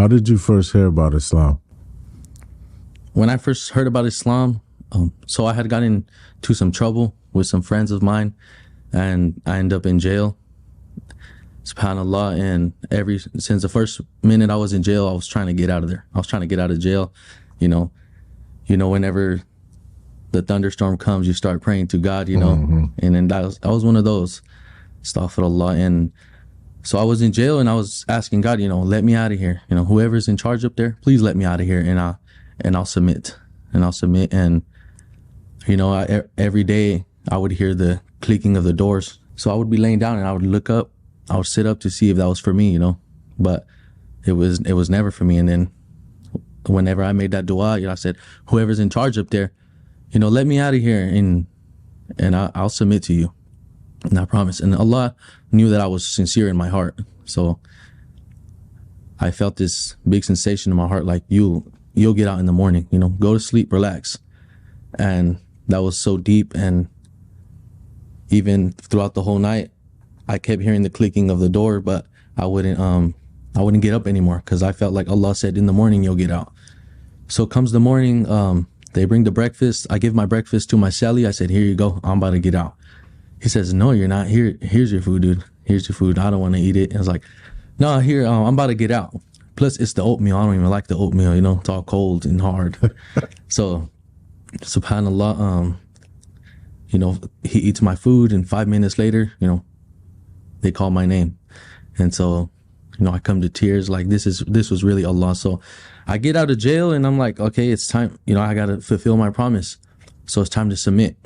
How did you first hear about Islam? When I first heard about Islam, so I had gotten into some trouble with some friends of mine, and I ended up in jail. SubhanAllah, and since the first minute I was in jail, I was trying to get out of there. I was trying to get out of jail. You know, whenever the thunderstorm comes, you start praying to God, and then I was one of those. Astaghfirullah. And so I was in jail, and I was asking God, let me out of here. Whoever's in charge up there, please let me out of here, and I'll submit. And every day I would hear the clicking of the doors. So I would be laying down, and I would look up. I would sit up to see if that was for me, but it was never for me. And then whenever I made that dua, I said, whoever's in charge up there, let me out of here, and I'll submit to you. And I promise. And Allah knew that I was sincere in my heart. So I felt this big sensation in my heart, like you'll get out in the morning, go to sleep, relax. And that was so deep. And even throughout the whole night, I kept hearing the clicking of the door, but I wouldn't get up anymore, because I felt like Allah said, in the morning you'll get out. So comes the morning, they bring the breakfast. I give my breakfast to my cellie. I said, here you go, I'm about to get out. He says, no, you're not. Here's your food, dude. Here's your food. I don't want to eat it. And I was like, no, here, I'm about to get out. Plus, it's the oatmeal. I don't even like the oatmeal, it's all cold and hard. So, SubhanAllah, he eats my food, and 5 minutes later, they call my name. And so, I come to tears, like this was really Allah. So I get out of jail, and I'm like, okay, it's time, I got to fulfill my promise. So it's time to submit.